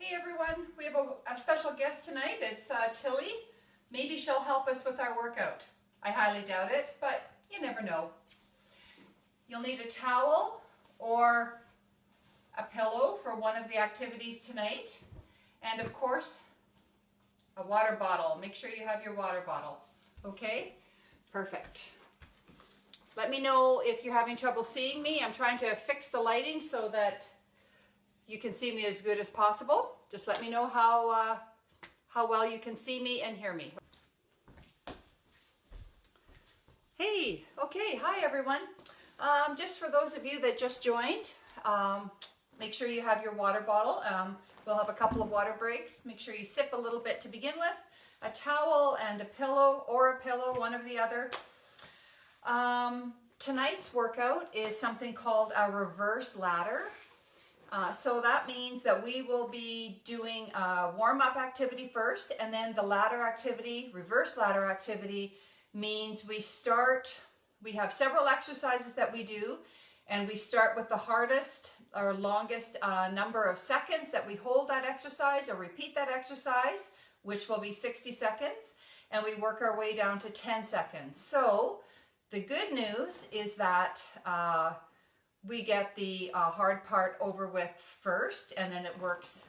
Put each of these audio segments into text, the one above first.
Hey everyone, we have a special guest tonight. It's Tilly. Maybe she'll help us with our workout. I highly doubt it, but you never know. You'll need a towel or a pillow for one of the activities tonight. And of course, a water bottle. Make sure you have your water bottle. Okay? Perfect. Let me know if you're having trouble seeing me. I'm trying to fix the lighting so that you can see me as good as possible. Just let me know how well you can see me and hear me. Hey, okay, hi everyone. Just for those of you that just joined, make sure you have your water bottle. We'll have a couple of water breaks. Make sure you sip a little bit to begin with. A towel and a pillow, one or the other. Tonight's workout is something called a reverse ladder. So that means that we will be doing a warm-up activity first, and then the ladder activity, reverse ladder activity, means we have several exercises that we do, and we start with the hardest or longest number of seconds that we hold that exercise or repeat that exercise, which will be 60 seconds, and we work our way down to 10 seconds. So the good news is that we get the hard part over with first, and then it works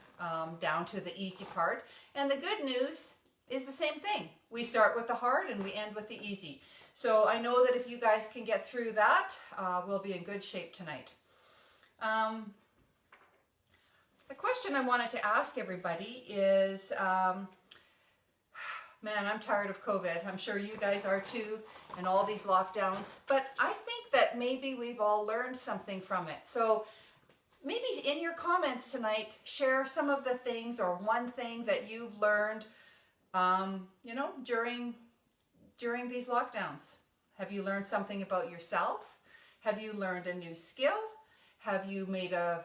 down to the easy part. And the good news is the same thing. We start with the hard and we end with the easy. So I know that if you guys can get through that, we'll be in good shape tonight. A question I wanted to ask everybody is, man, I'm tired of COVID. I'm sure you guys are too, and all these lockdowns. But I think that maybe we've all learned something from it. So maybe in your comments tonight, share some of the things or one thing that you've learned, during these lockdowns. Have you learned something about yourself? Have you learned a new skill? Have you made a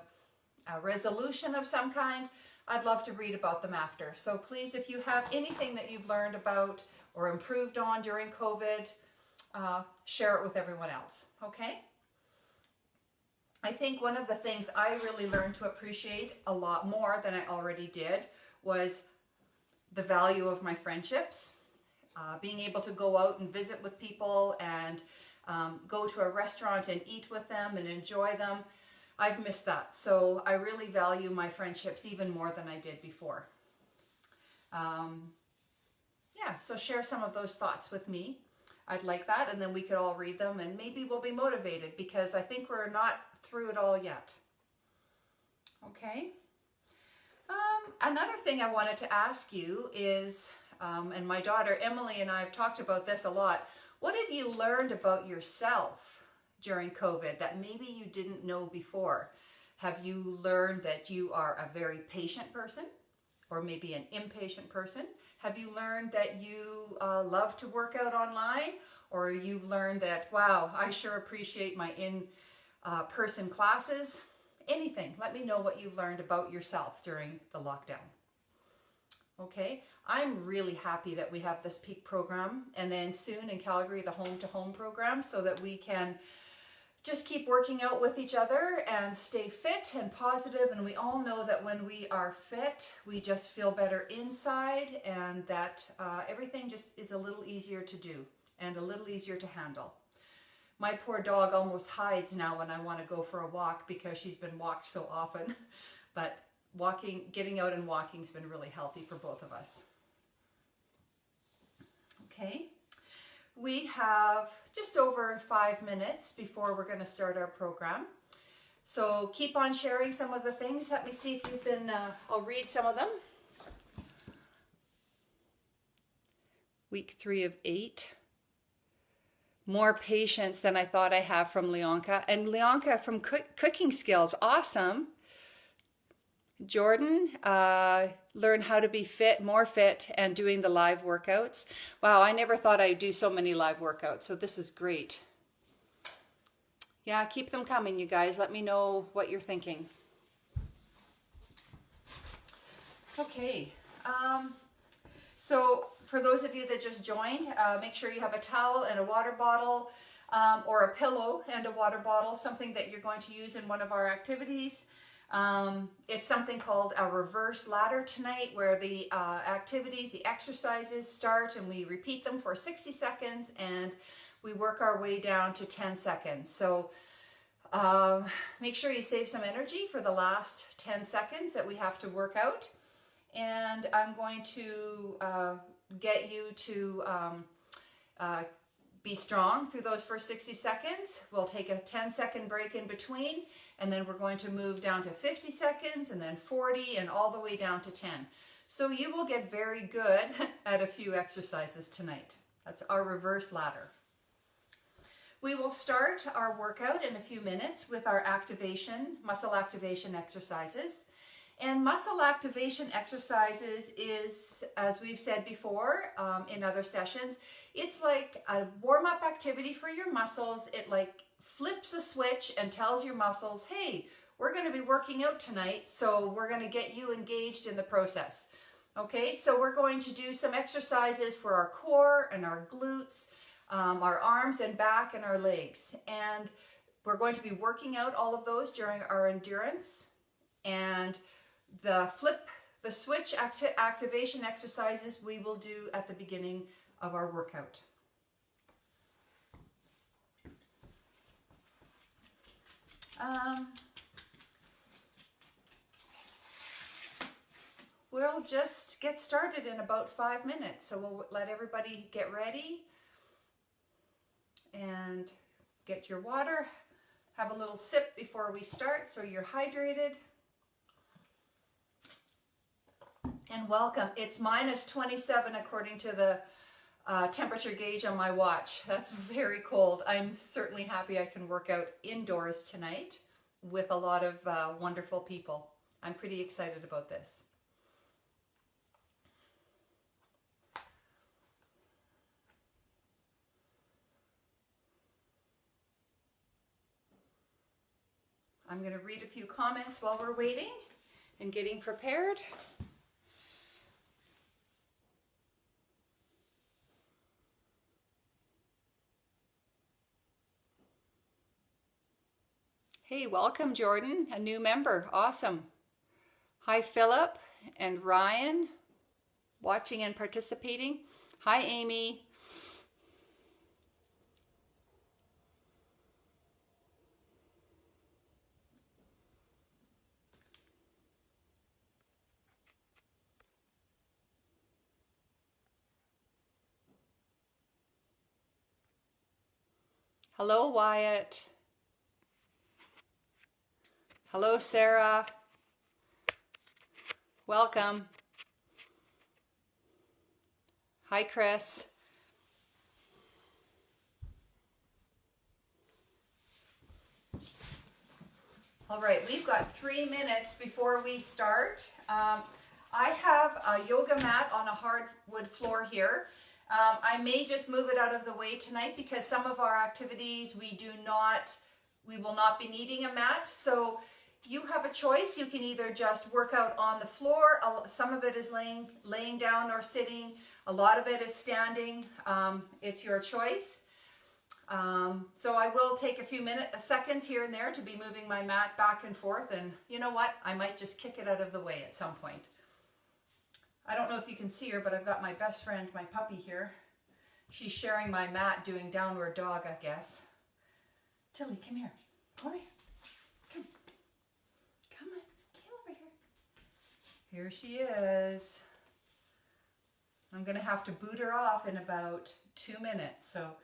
resolution of some kind? I'd love to read about them after. So please, if you have anything that you've learned about or improved on during COVID, share it with everyone else, okay? I think one of the things I really learned to appreciate a lot more than I already did was the value of my friendships. Being able to go out and visit with people and go to a restaurant and eat with them and enjoy them. I've missed that. So I really value my friendships even more than I did before. So share some of those thoughts with me. I'd like that, and then we could all read them and maybe we'll be motivated, because I think we're not through it all yet. Okay. Another thing I wanted to ask you is, and my daughter Emily and I have talked about this a lot, what have you learned about yourself during COVID that maybe you didn't know before? Have you learned that you are a very patient person, or maybe an impatient person? Have you learned that you love to work out online, or you've learned that, wow, I sure appreciate my in-person classes? Anything. Let me know what you've learned about yourself during the lockdown. Okay, I'm really happy that we have this peak program, and then soon in Calgary the home-to-home program, so that we can just keep working out with each other and stay fit and positive. And we all know that when we are fit, we just feel better inside, and that everything just is a little easier to do and a little easier to handle. My poor dog almost hides now when I want to go for a walk, because she's been walked so often. But getting out and walking has been really healthy for both of us. Okay. We have just over 5 minutes before we're going to start our program. So keep on sharing some of the things. Let me see if you've been, I'll read some of them. Week 3 of 8. More patience than I thought I have, from Leonka. And Leonka from Cooking Skills, awesome. Jordan, learn how to be more fit and doing the live workouts. Wow, I never thought I'd do so many live workouts, so this is great. Yeah, keep them coming, you guys. Let me know what you're thinking. Okay, so for those of you that just joined, make sure you have a towel and a water bottle, or a pillow and a water bottle, something that you're going to use in one of our activities. It's something called a reverse ladder tonight, where the activities, the exercises start and we repeat them for 60 seconds and we work our way down to 10 seconds. So make sure you save some energy for the last 10 seconds that we have to work out. And I'm going to get you to be strong through those first 60 seconds. We'll take a 10-second break in between, and then we're going to move down to 50 seconds and then 40 and all the way down to 10. So you will get very good at a few exercises tonight. That's our reverse ladder. We will start our workout in a few minutes with our muscle activation exercises. And muscle activation exercises is, as we've said before in other sessions, it's like a warm-up activity for your muscles. It like flips a switch and tells your muscles, hey, we're going to be working out tonight, so we're going to get you engaged in the process. Okay, so we're going to do some exercises for our core and our glutes, our arms and back and our legs. And we're going to be working out all of those during our endurance. And the switch activation exercises we will do at the beginning of our workout. We'll just get started in about 5 minutes. So we'll let everybody get ready and get your water. Have a little sip before we start so you're hydrated. And welcome. It's -27 according to the temperature gauge on my watch. That's very cold. I'm certainly happy I can work out indoors tonight with a lot of wonderful people. I'm pretty excited about this. I'm going to read a few comments while we're waiting and getting prepared. Hey, welcome Jordan, a new member. Awesome. Hi Philip and Ryan, watching and participating. Hi Amy. Hello Wyatt. Hello, Sarah. Welcome. Hi, Chris. All right, we've got 3 minutes before we start. I have a yoga mat on a hardwood floor here. I may just move it out of the way tonight because some of our activities we will not be needing a mat. So you have a choice. You can either just work out on the floor. Some of it is laying down or sitting. A lot of it is standing. It's your choice. So I will take a few seconds here and there to be moving my mat back and forth. And you know what? I might just kick it out of the way at some point. I don't know if you can see her, but I've got my best friend, my puppy here. She's sharing my mat doing downward dog, I guess. Tilly, come here. Boy, come. Come on, get over here. Here she is. I'm gonna have to boot her off in about 2 minutes, so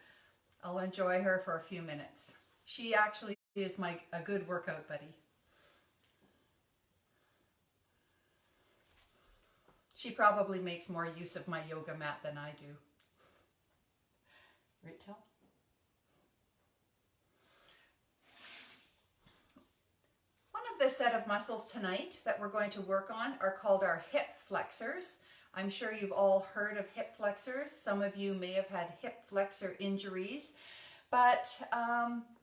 I'll enjoy her for a few minutes. She actually is a good workout buddy. She probably makes more use of my yoga mat than I do. Right, Till? The set of muscles tonight that we're going to work on are called our hip flexors. I'm sure you've all heard of hip flexors. Some of you may have had hip flexor injuries, but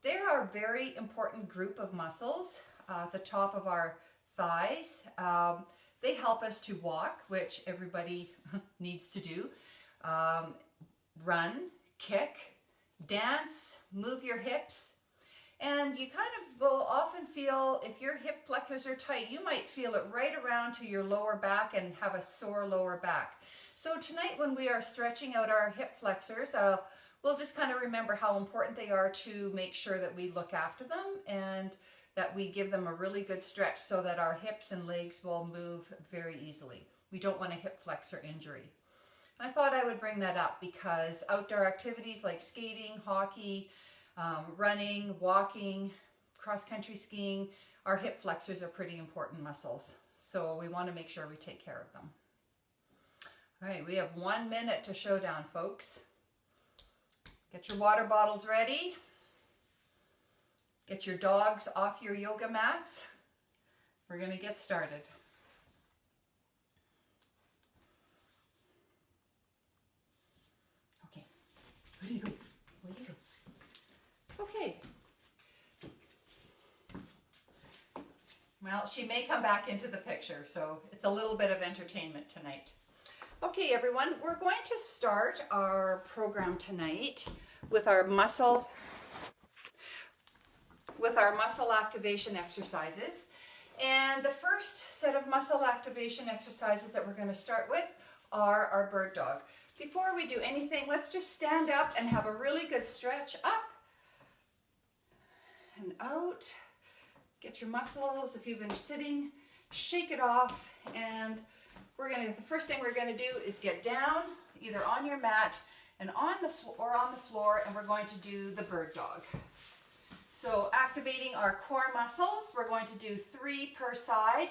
they are a very important group of muscles at the top of our thighs. They help us to walk, which everybody needs to do, run, kick, dance, move your hips. And you kind of will often feel, if your hip flexors are tight, you might feel it right around to your lower back and have a sore lower back. So tonight when we are stretching out our hip flexors, we'll just kind of remember how important they are to make sure that we look after them and that we give them a really good stretch so that our hips and legs will move very easily. We don't want a hip flexor injury. I thought I would bring that up because outdoor activities like skating, hockey, running, walking, cross-country skiing, our hip flexors are pretty important muscles. So we want to make sure we take care of them. All right, we have 1 minute to showdown, folks. Get your water bottles ready. Get your dogs off your yoga mats. We're going to get started. Okay, where do you go? Where do you go? Okay. Well, she may come back into the picture, so it's a little bit of entertainment tonight. Okay, everyone, we're going to start our program tonight with our muscle activation exercises. And the first set of muscle activation exercises that we're going to start with are our bird dog. Before we do anything, let's just stand up and have a really good stretch up and out. Get your muscles, if you've been sitting, shake it off, and the first thing we're going to do is get down, either on your mat and on the floor, and we're going to do the bird dog. So activating our core muscles, we're going to do 3 per side.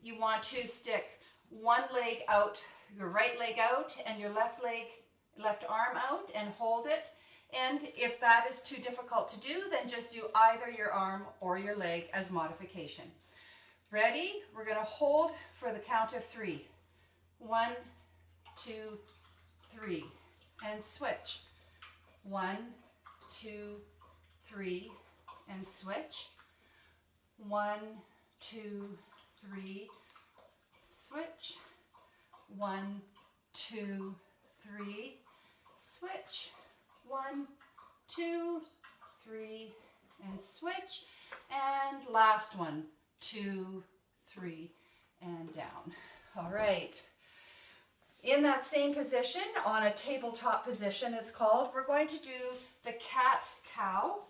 You want to stick one leg out, your right leg out, and your left arm out, and hold it. And if that is too difficult to do, then just do either your arm or your leg as modification. Ready? We're going to hold for the count of 3. 1, 2, 3. And switch. 1, 2, 3. And switch. 1, 2, 3. Switch. 1, 2, 3. Switch. 1, 2, 3, and switch. And last one, 2, 3, and down. All right. In that same position, on a tabletop position it's called, we're going to do the cat-cow.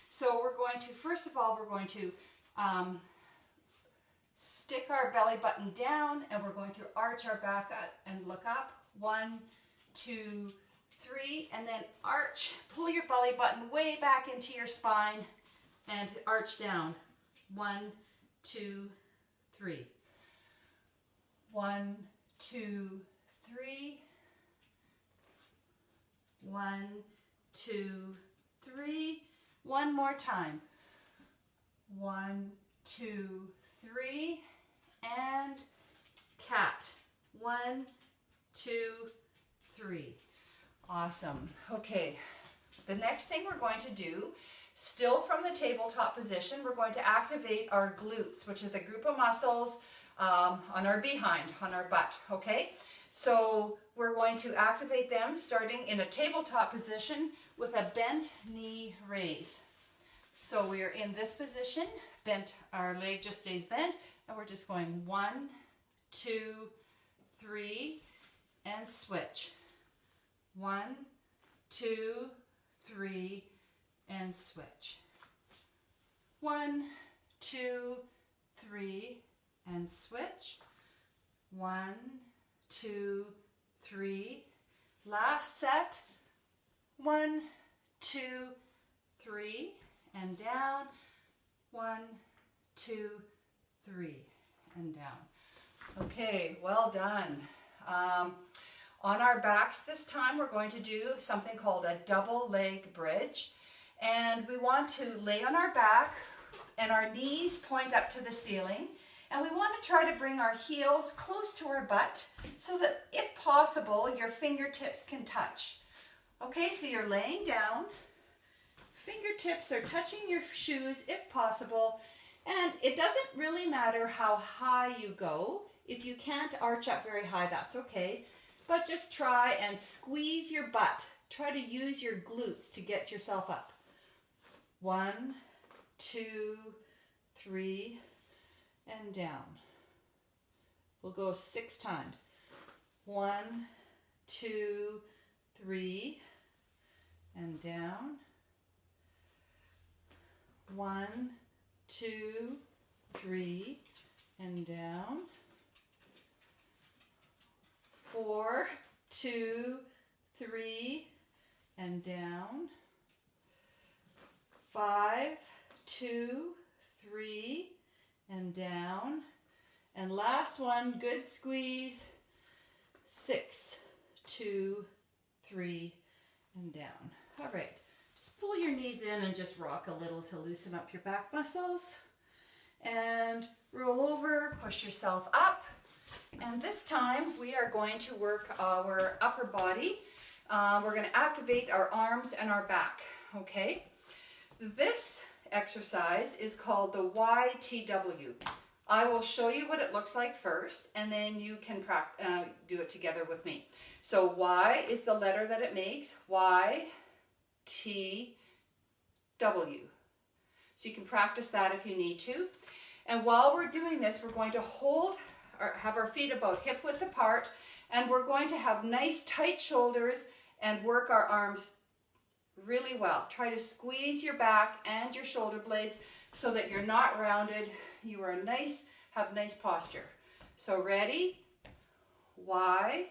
So we're going to, first of all, we're going to stick our belly button down, and we're going to arch our back up and look up. 1, 2, 3, and then arch, pull your belly button way back into your spine and arch down. 1, 2, 3. 1, 2, 3. 1, 2, 3. One more time. 1, 2, 3, and cat. 1, 2, 3. Awesome. Okay, the next thing we're going to do, still from the tabletop position, we're going to activate our glutes, which are the group of muscles on our behind, on our butt, okay? So we're going to activate them starting in a tabletop position with a bent knee raise. So we're in this position, bent, our leg just stays bent, and we're just going 1, 2, 3, and switch. 1, 2, 3, and switch. 1, 2, 3, and switch. 1, 2, 3. Last set. 1, 2, 3, and down. 1, 2, 3, and down. Okay, well done. On our backs this time, we're going to do something called a double leg bridge. And we want to lay on our back and our knees point up to the ceiling. And we want to try to bring our heels close to our butt so that, if possible, your fingertips can touch. Okay, so you're laying down. Fingertips are touching your shoes if possible. And it doesn't really matter how high you go. If you can't arch up very high, that's okay. But just try and squeeze your butt. Try to use your glutes to get yourself up. 1, 2, 3, and down. We'll go 6 times. 1, 2, 3, and down. 1, 2, 3, and down. 4, 2, 3, and down. 5, 2, 3, and down. And last one, good squeeze. 6, 2, 3, and down. All right, just pull your knees in and just rock a little to loosen up your back muscles. And roll over, push yourself up. And this time we are going to work our upper body. We're going to activate our arms and our back, okay? This exercise is called the YTW. I will show you what it looks like first, and then you can do it together with me. So Y is the letter that it makes, Y, T, W. So you can practice that if you need to. And while we're doing this, we're going to have our feet about hip width apart, and we're going to have nice tight shoulders and work our arms really well. Try to squeeze your back and your shoulder blades so that you're not rounded. You are have nice posture. So ready? Y,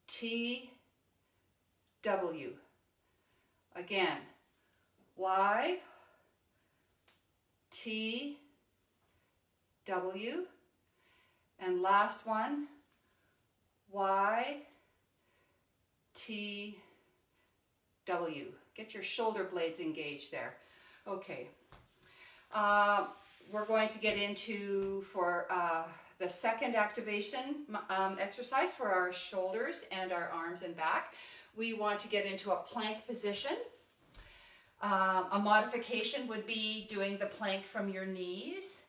T, W. Again, Y, T, W. And last one, Y, T, W. Get your shoulder blades engaged there. Okay. We're going to get into, for the second activation exercise for our shoulders and our arms and back. We want to get into a plank position. A modification would be doing the plank from your knees.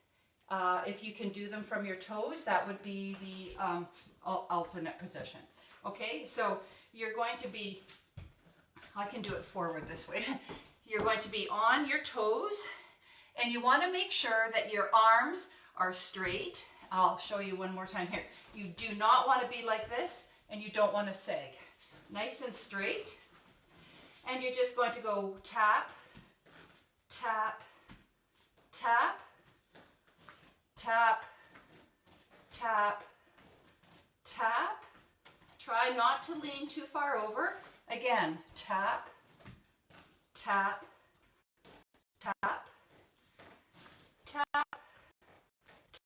If you can do them from your toes, that would be the alternate position. Okay, so you're going to be, I can do it forward this way. You're going to be on your toes, and you want to make sure that your arms are straight. I'll show you one more time here. You do not want to be like this, and you don't want to sag. Nice and straight. And you're just going to go tap, tap, tap, tap, tap, tap. Try not to lean too far over. Again, tap, tap, tap, tap,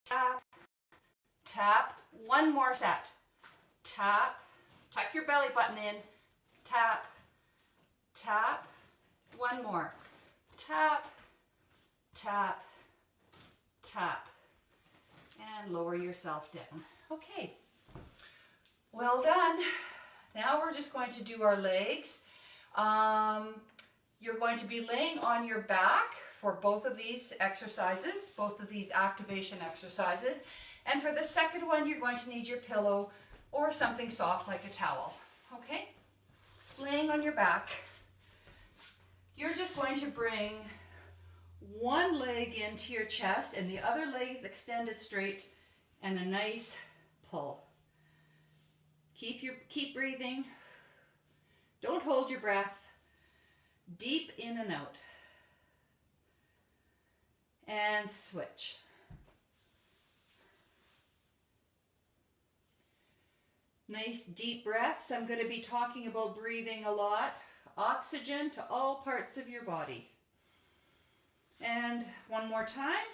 tap, tap. One more set. Tap, tuck your belly button in, tap, tap. One more. Tap, tap, tap. And lower yourself down. Okay. Well done. Now we're just going to do our legs. You're going to be laying on your back for both of these exercises, both of these activation exercises. And for the second one, you're going to need your pillow or something soft like a towel. Okay? Laying on your back. You're just going to bring one leg into your chest and the other leg is extended straight, and a nice pull. Keep breathing. Don't hold your breath. Deep in and out. And switch. Nice deep breaths. I'm going to be talking about breathing a lot. Oxygen to all parts of your body. And one more time.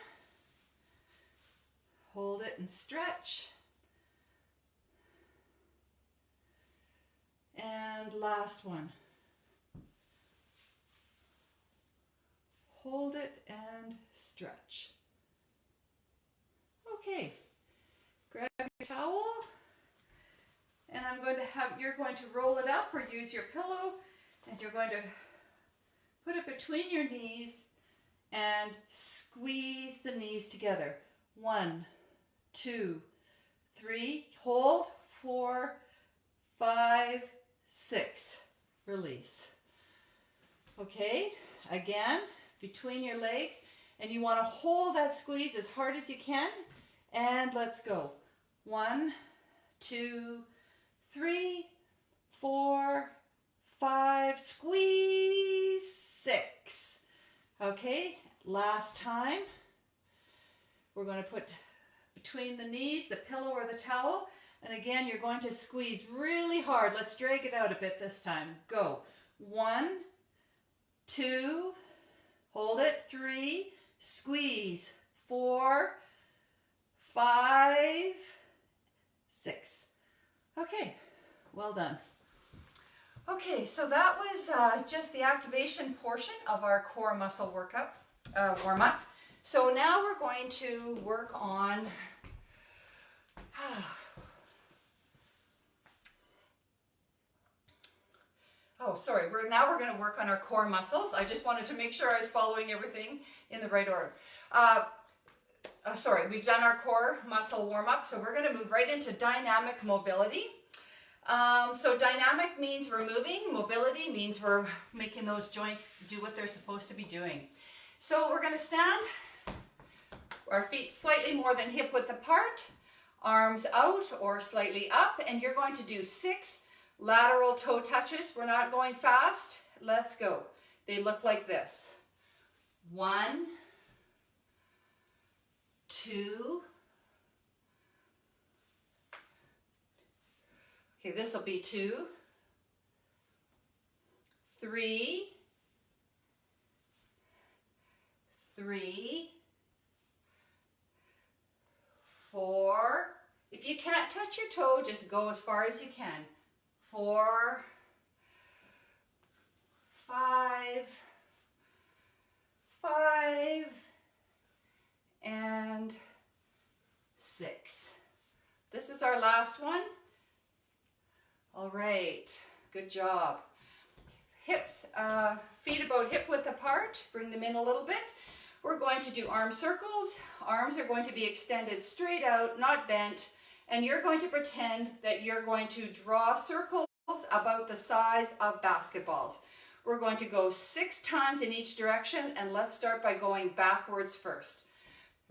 Hold it and stretch. And last one. Hold it and stretch. Okay. Grab your towel. And you're going to roll it up or use your pillow, and you're going to put it between your knees and squeeze the knees together. 1, 2, 3, hold, 4, 5, 6, release. Okay, again, between your legs, And you want to hold that squeeze as hard as you can. And let's go. 1, 2, 3, 4, 5, squeeze, 6. Okay, last time. We're going to put between the knees the pillow or the towel. And again, you're going to squeeze really hard. Let's drag it out a bit this time. Go. 1, 2, hold it, 3, squeeze, 4, 5, 6. Okay, well done. Okay, so that was just the activation portion of our core muscle workup, warm-up. So now we're going to work on now we're going to work on our core muscles. I just wanted to make sure I was following everything in the right order. We've done our core muscle warm-up, so we're going to move right into dynamic mobility. So dynamic means we're moving, mobility means we're making those joints do what they're supposed to be doing. So we're going to stand, our feet slightly more than hip width apart, arms out or slightly up, and you're going to do 6 lateral toe touches. We're not going fast. Let's go. They look like this. 1, 2. Okay, this will be 2, 3, 4. If you can't touch your toe, just go as far as you can. 4, 5, and 6. This is our last one. All right, good job. Hips, feet about hip width apart, bring them in a little bit. We're going to do arm circles. Arms are going to be extended straight out, not bent, and you're going to pretend that you're going to draw circles about the size of basketballs. We're going to go 6 times in each direction, and let's start by going backwards first.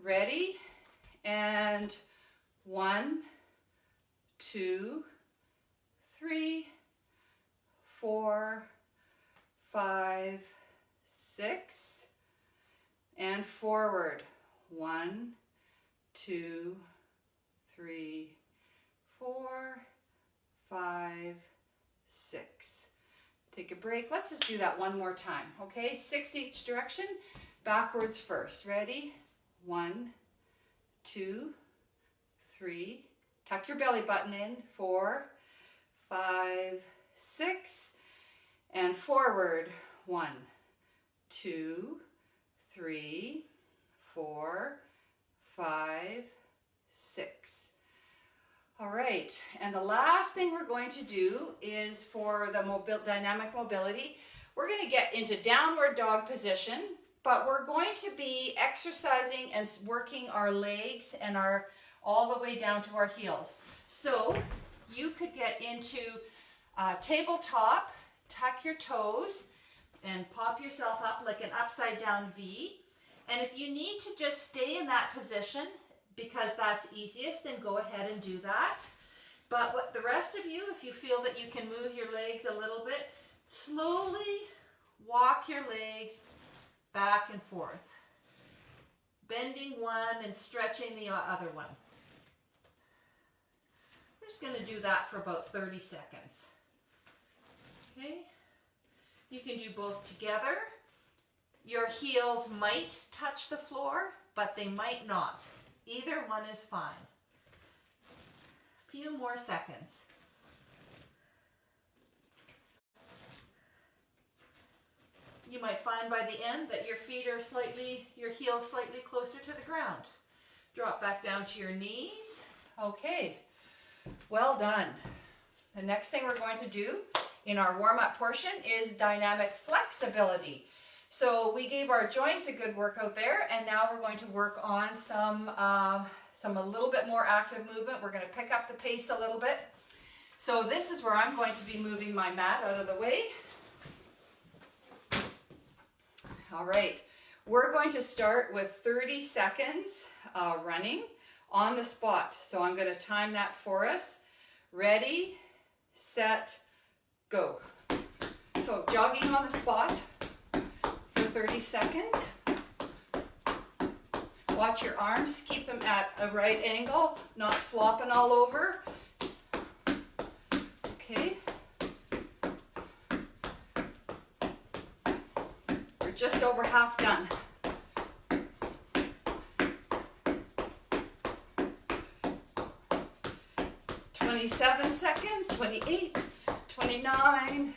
Ready? And 1, 2, 3, 4, 5, 6, and forward. 1, 2, 3, 4, 5, 6. Take a break. Let's just do that one more time. Okay, 6 each direction. Backwards first. Ready? 1, 2, 3. Tuck your belly button in. 4, 5, 6, and forward. 1, 2, 3, 4, 5, 6. All right, and the last thing we're going to do is for the dynamic mobility, we're going to get into downward dog position, but we're going to be exercising and working our legs and all the way down to our heels. So you could get into tabletop, tuck your toes, and pop yourself up like an upside down V. And if you need to just stay in that position, because that's easiest, then go ahead and do that. But what the rest of you, if you feel that you can move your legs a little bit, slowly walk your legs back and forth, bending one and stretching the other one. We're just going to do that for about 30 seconds. Okay? You can do both together. Your heels might touch the floor, but they might not. Either one is fine. A few more seconds. You might find by the end that your heels slightly closer to the ground. Drop back down to your knees. Okay, well done. The next thing we're going to do in our warm-up portion is dynamic flexibility. So we gave our joints a good workout there, and now we're going to work on some a little bit more active movement. We're going to pick up the pace a little bit. So this is where I'm going to be moving my mat out of the way. All right, We're going to start with 30 seconds running on the spot. So I'm going to time that for us. Ready, set, go. So jogging on the spot for 30 seconds. Watch your arms, keep them at a right angle, not flopping all over. Okay. We're just over half done. 27 seconds, 28, 29,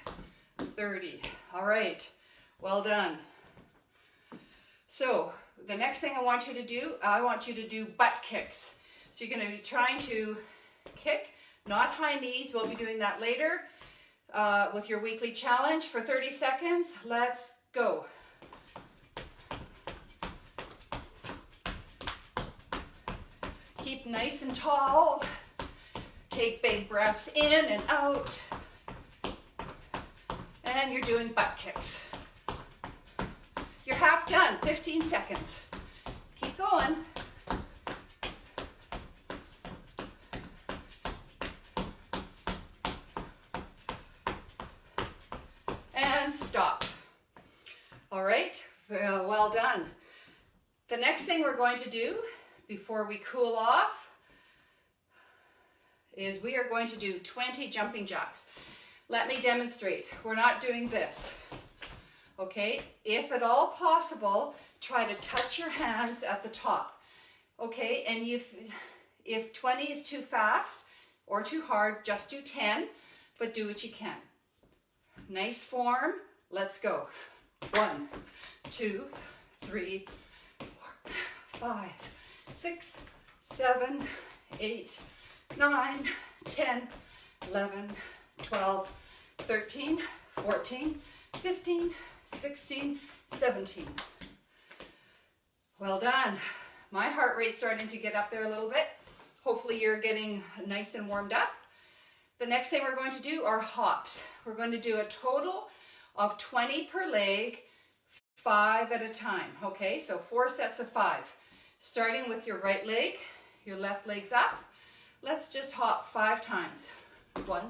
30. All right, well done. So the next thing I want you to do butt kicks. So you're going to be trying to kick, not high knees. We'll be doing that later with your weekly challenge for 30 seconds. Let's go. Keep nice and tall. Take big breaths in and out. And you're doing butt kicks. You're half done, 15 seconds. Keep going. And stop. All right, well done. The next thing we're going to do before we cool off is we are going to do 20 jumping jacks. Let me demonstrate. We're not doing this. Okay, if at all possible, try to touch your hands at the top. Okay, and if 20 is too fast or too hard, just do 10, but do what you can. Nice form. Let's go. 1, 2, 3, 4, 5, 6, 7, 8, 9, 10, 11, 12, 13, 14, 15, 16, 17. Well done. My heart rate's starting to get up there a little bit. Hopefully you're getting nice and warmed up. The next thing we're going to do are hops. We're going to do a total of 20 per leg, 5 at a time. Okay, so 4 sets of 5. Starting with your right leg, your left leg's up. Let's just hop 5 times. 1,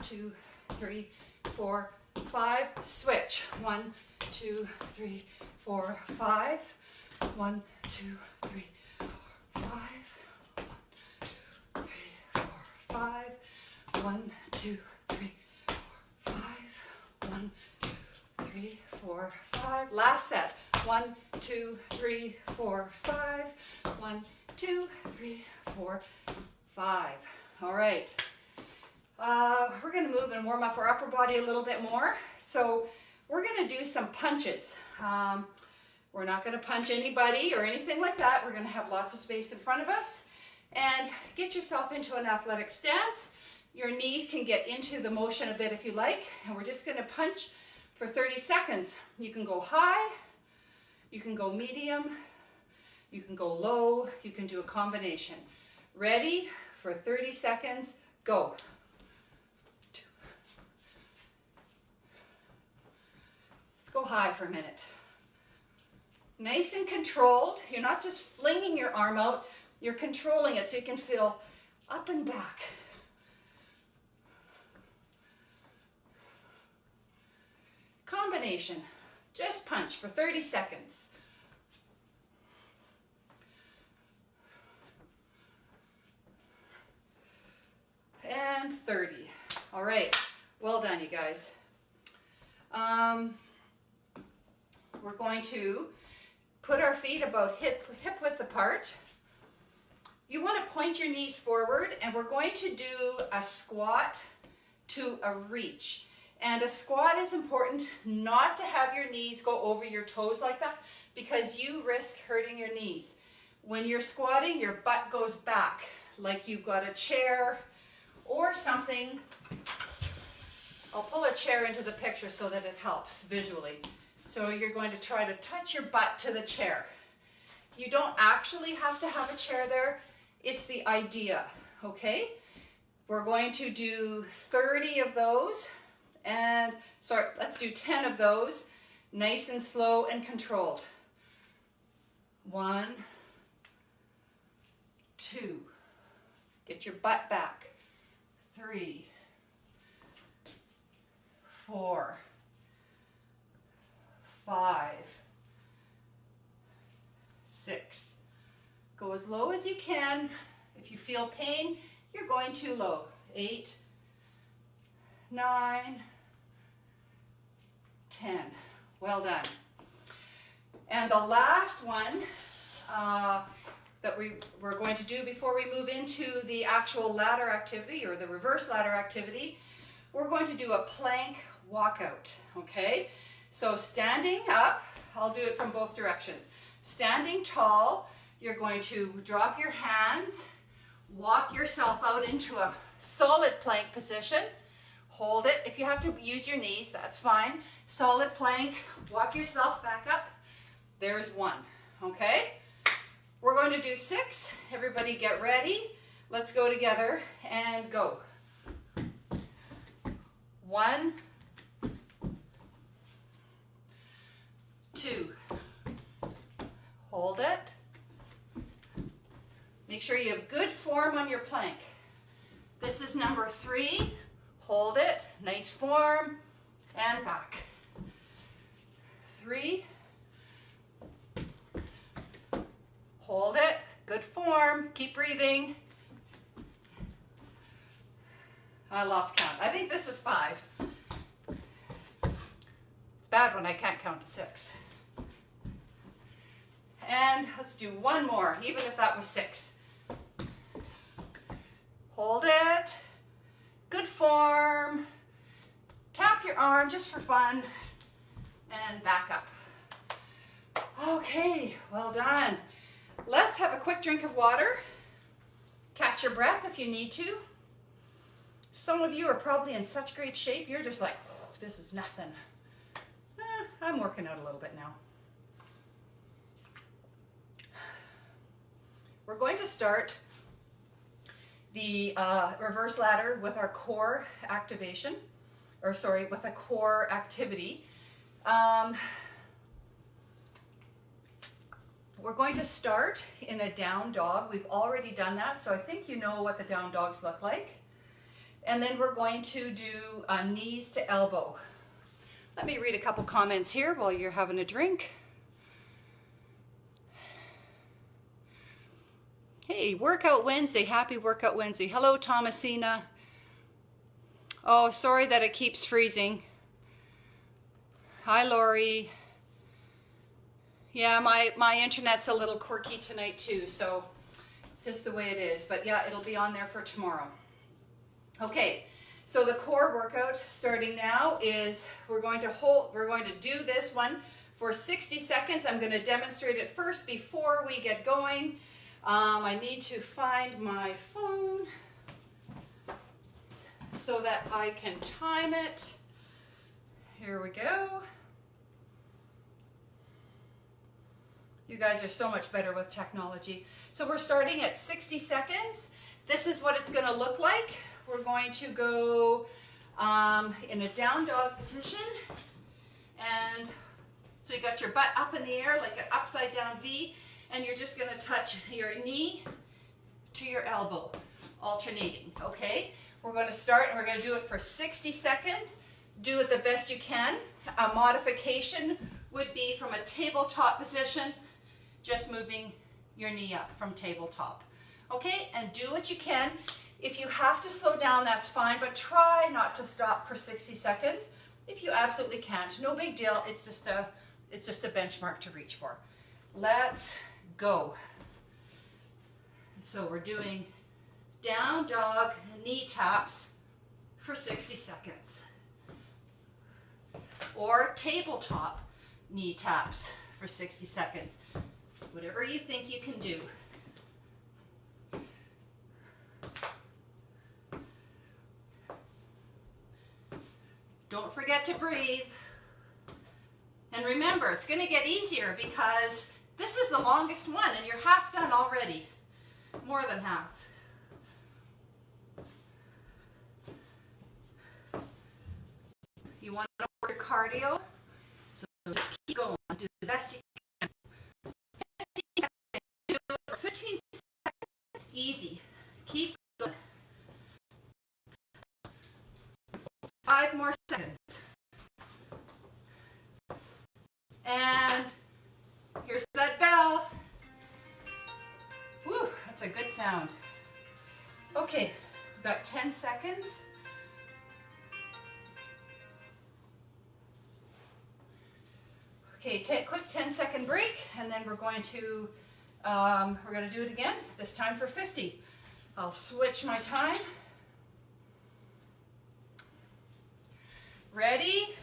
2, 3, 4, 5. Switch. 1, 2, 3, 4, 5. 1, 2, 3, 4, 5. 1, 2, 3, 4, 5. 1, 2, 3, 4, 5. 1, 2, 3, 4, 5. Last set. 1, 2, 3, 4, 5. 1, 2, 3, 4, 5. All right. We're going to move and warm up our upper body a little bit more. So we're going to do some punches. We're not going to punch anybody or anything like that. We're going to have lots of space in front of us. And get yourself into an athletic stance. Your knees can get into the motion a bit if you like. And we're just going to punch for 30 seconds. You can go high. You can go medium. You can go low. You can do a combination. Ready for 30 seconds. Go. Let's go high for a minute. Nice and controlled. You're not just flinging your arm out. You're controlling it so you can feel up and back. Combination. Just punch for 30 seconds. And 30. All right. Well done, you guys. We're going to put our feet about hip width apart. You want to point your knees forward, and we're going to do a squat to a reach. And a squat is important not to have your knees go over your toes like that, because you risk hurting your knees. When you're squatting, your butt goes back, like you've got a chair or something. I'll pull a chair into the picture so that it helps visually. So you're going to try to touch your butt to the chair. You don't actually have to have a chair there. It's the idea, okay? We're going to do 30 of those, and let's do 10 of those, nice and slow and controlled. 1, 2. Get your butt back. 3, 4, 5, 6. Go as low as you can. If you feel pain, you're going too low. 8, 9, 10. Well done. And the last one that we're going to do before we move into the actual ladder activity or the reverse ladder activity, we're going to do a plank walkout, okay? So standing up, I'll do it from both directions. Standing tall, you're going to drop your hands, walk yourself out into a solid plank position, hold it. If you have to use your knees, that's fine. Solid plank, walk yourself back up. There's 1, okay? We're going to do 6. Everybody get ready. Let's go together and go. 1, 2. Hold it. Make sure you have good form on your plank. This is number 3. Hold it. Nice form. And back. 3. Hold it. Good form. Keep breathing. I lost count. I think this is 5. It's bad when I can't count to 6. And let's do 1 more, even if that was 6. Hold it. Good form. Tap your arm just for fun. And back up. Okay, well done. Let's have a quick drink of water. Catch your breath if you need to. Some of you are probably in such great shape, you're just like, this is nothing. I'm working out a little bit now. We're going to start the reverse ladder with our core activation, or sorry, with a core activity. We're going to start in a down dog. We've already done that, so I think you know what the down dogs look like. And then we're going to do knees to elbow. Let me read a couple comments here while you're having a drink. Hey, Workout Wednesday. Happy Workout Wednesday. Hello, Thomasina. Oh, sorry that it keeps freezing. Hi, Lori. Yeah, my internet's a little quirky tonight too, so it's just the way it is. But yeah, it'll be on there for tomorrow. Okay, so the core workout starting now is we're going to do this one for 60 seconds. I'm going to demonstrate it first before we get going. I need to find my phone so that I can time it. Here we go. You guys are so much better with technology. So we're starting at 60 seconds. This is what it's going to look like. We're going to go in a down dog position. And so you got your butt up in the air like an upside down V. And you're just going to touch your knee to your elbow, alternating, okay? We're going to start and we're going to do it for 60 seconds. Do it the best you can. A modification would be from a tabletop position, just moving your knee up from tabletop. Okay, and do what you can. If you have to slow down, that's fine, but try not to stop for 60 seconds. If you absolutely can't, no big deal. It's just a benchmark to reach for. Let's go. So we're doing down dog knee taps for 60 seconds. Or tabletop knee taps for 60 seconds. Whatever you think you can do. Don't forget to breathe. And remember, it's going to get easier because this is the longest one and you're half done already. More than half. You want to work your cardio, so just keep going. Do the best you can. 50 Easy. Keep going. 5 more seconds. And here's that bell. Woo, that's a good sound. Okay, we've got 10 seconds. Okay, quick 10-second break, and then we're going to do it again, this time for 50. I'll switch my time. Ready?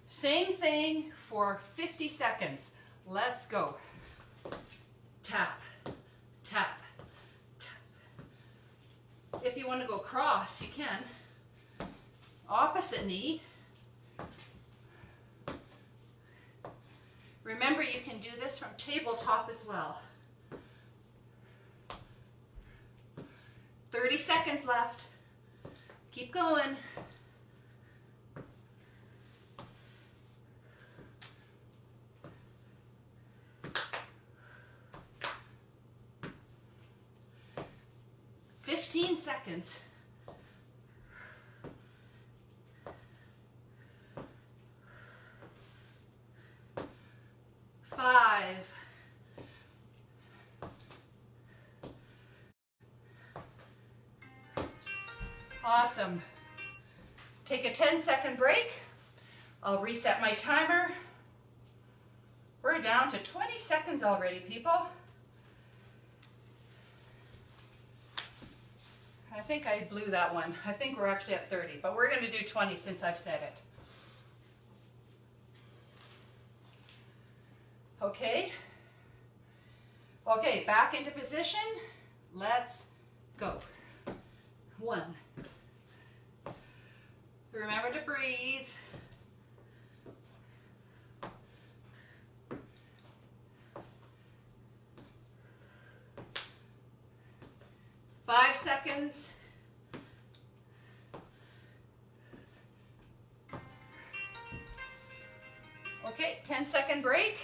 Same thing for 50 seconds. Let's go. Tap, tap, tap. If you want to go cross, you can. Opposite knee. Remember, you can do this from tabletop as well. 30 seconds left. Keep going. Seconds. 5. 4. Awesome. Take a 10-second break. I'll reset my timer. We're down to 20 seconds already, people. I think I blew that one. I think we're actually at 30, but we're going to do 20 since I've said it. Okay. Okay, back into position. Let's go. 1. Remember to breathe. 5 seconds. Okay, 10-second break,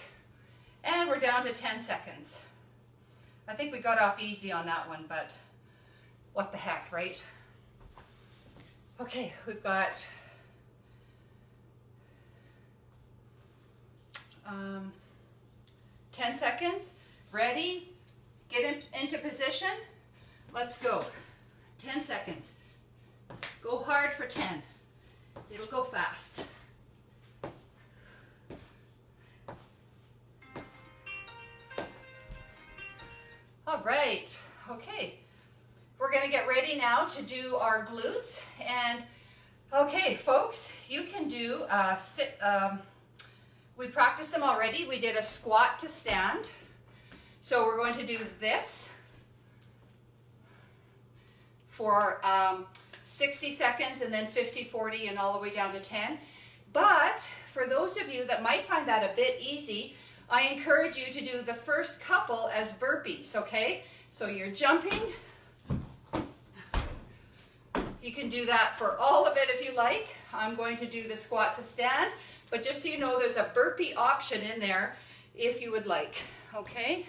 and we're down to 10 seconds. I think we got off easy on that one, but what the heck, right? Okay, we've got 10 seconds. Ready? Get into position. Let's go. 10 seconds. Go hard for 10. It'll go fast. All right. Okay. We're going to get ready now to do our glutes. And okay, folks, you can do we practiced them already. We did a squat to stand. So we're going to do this for 60 seconds and then 50, 40, and all the way down to 10. But for those of you that might find that a bit easy, I encourage you to do the first couple as burpees, okay? So you're jumping. You can do that for all of it if you like. I'm going to do the squat to stand, but just so you know, there's a burpee option in there if you would like, okay?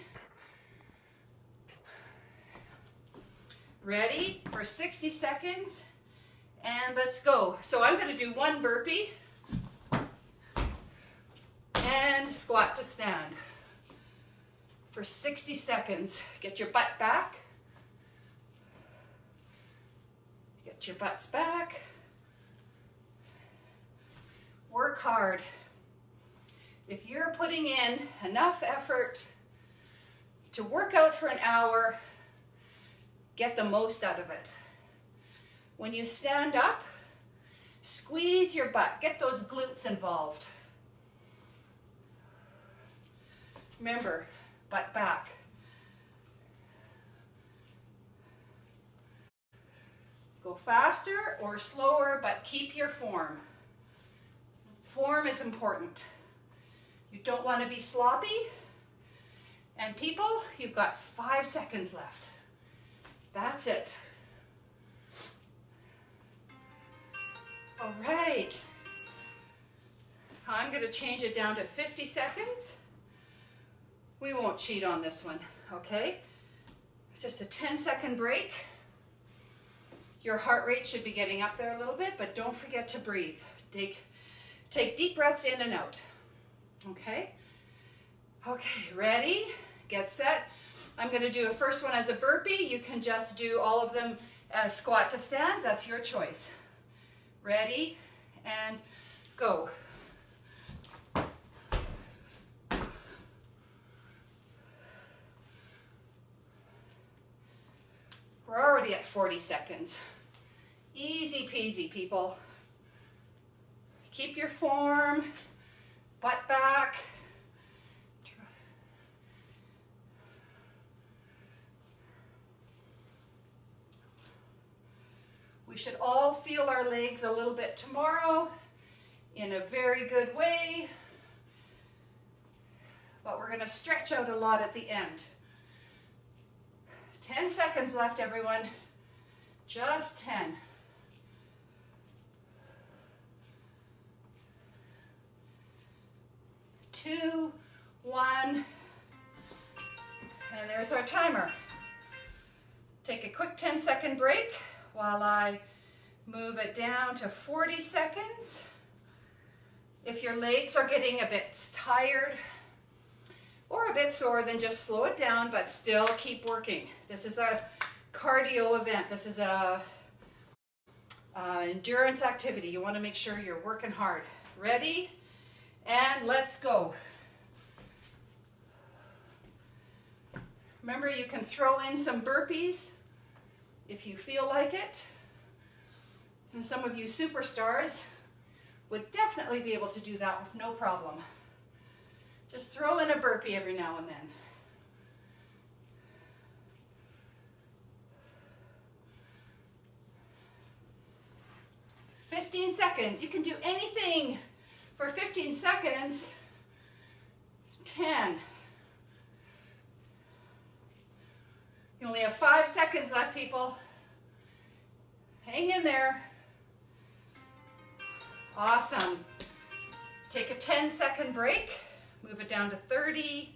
Ready for 60 seconds, and let's go. So I'm going to do 1 burpee and squat to stand for 60 seconds. Get your butt back. Get your butts back. Work hard. If you're putting in enough effort to work out for an hour, get the most out of it. When you stand up, squeeze your butt. Get those glutes involved. Remember, butt back. Go faster or slower, but keep your form. Form is important. You don't want to be sloppy. And people, you've got 5 seconds left. That's it. All right. I'm going to change it down to 50 seconds. We won't cheat on this one, okay? Just a 10-second break. Your heart rate should be getting up there a little bit, but don't forget to breathe. Take deep breaths in and out. Okay? Okay, ready? Get set. I'm going to do a first one as a burpee. You can just do all of them as squat to stands. That's your choice. Ready? And go. We're already at 40 seconds. Easy peasy, people. Keep your form, butt back. We should all feel our legs a little bit tomorrow in a very good way, but we're going to stretch out a lot at the end. 10 seconds left, everyone. Just 10. 2, 1, and there's our timer. Take a quick 10-second break while I move it down to 40 seconds. If your legs are getting a bit tired or a bit sore, then just slow it down, but still keep working. This is a cardio event. This is a endurance activity. You want to make sure you're working hard. Ready? And let's go. Remember, you can throw in some burpees if you feel like it. And some of you superstars would definitely be able to do that with no problem. Just throw in a burpee every now and then. "15 seconds. You can do anything for 15 seconds. 10. You only have 5 seconds left, people. Hang in there. Awesome. Take a 10-second break. Move it down to 30.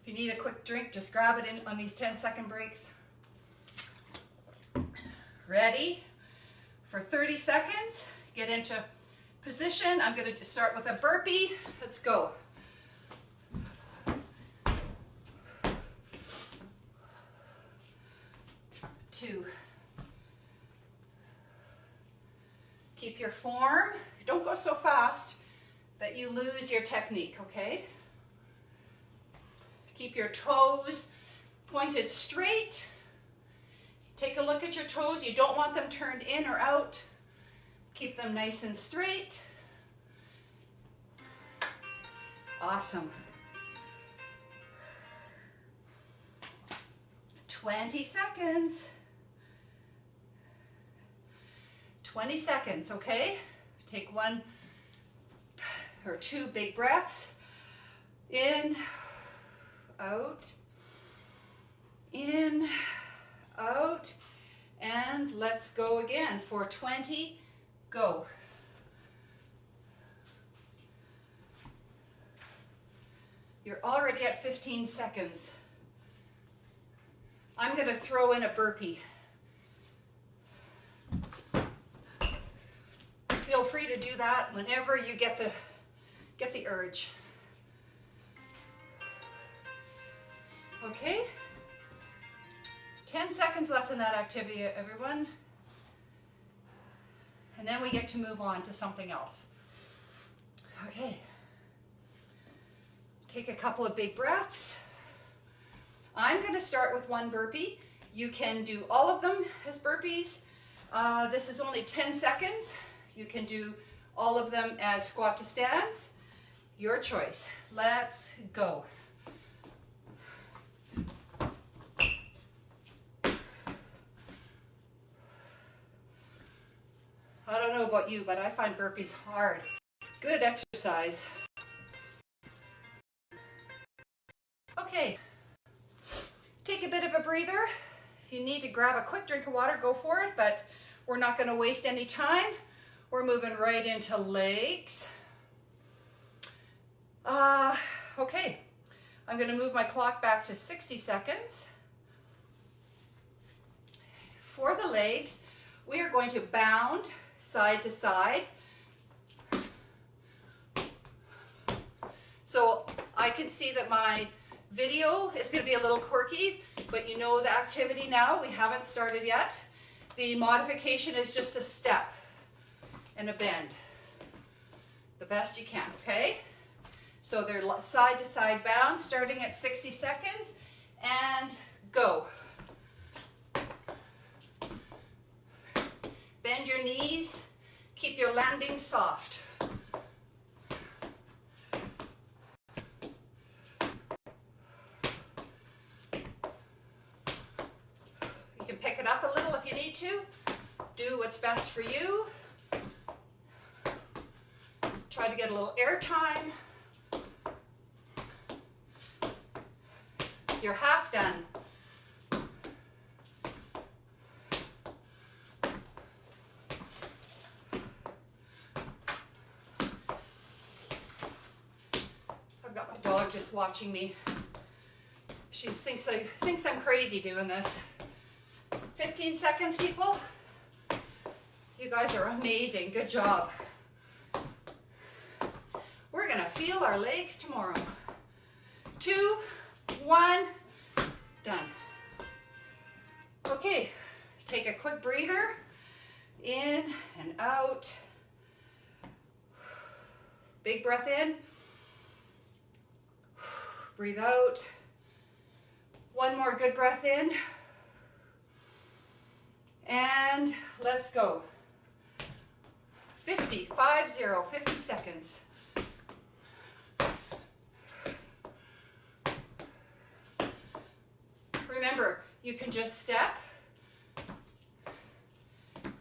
If you need a quick drink, just grab it in on these 10-second breaks. Ready? For 30 seconds, get into position. I'm going to start with a burpee. Let's go. 2. Keep your form. Don't go so fast that you lose your technique, okay? Keep your toes pointed straight. Take a look at your toes. You don't want them turned in or out. Keep them nice and straight. Awesome. 20 seconds. 20 seconds, okay? Take 1 or 2 big breaths. In, out, in, out, and let's go again. For 20, go. You're already at 15 seconds. I'm going to throw in a burpee. Feel free to do that whenever you get the urge. Okay? 10 seconds left in that activity, everyone. And then we get to move on to something else. Okay. Take a couple of big breaths. I'm going to start with 1 burpee. You can do all of them as burpees. This is only 10 seconds. You can do all of them as squat to stands. Your choice. Let's go. I don't know about you, but I find burpees hard. Good exercise. Okay. Take a bit of a breather. If you need to grab a quick drink of water, go for it, but we're not going to waste any time. We're moving right into legs. Okay. I'm going to move my clock back to 60 seconds. For the legs, we are going to bound side to side. So I can see that my video is going to be a little quirky, but you know the activity now. We haven't started yet. The modification is just a step and a bend. The best you can, okay? So they're side to side bound, starting at 60 seconds, and go. Bend your knees, keep your landing soft. You can pick it up a little if you need to. Do what's best for you. Try to get a little air time. You're half done. I've got my dog just watching me. She thinks I'm crazy doing this. 15 seconds, people. You guys are amazing. Good job. We're gonna feel our legs tomorrow. 2, 1, done. Okay, take a quick breather, in and out. Big breath in. Breathe out. One more good breath in. And let's go. 50 seconds. Remember, you can just step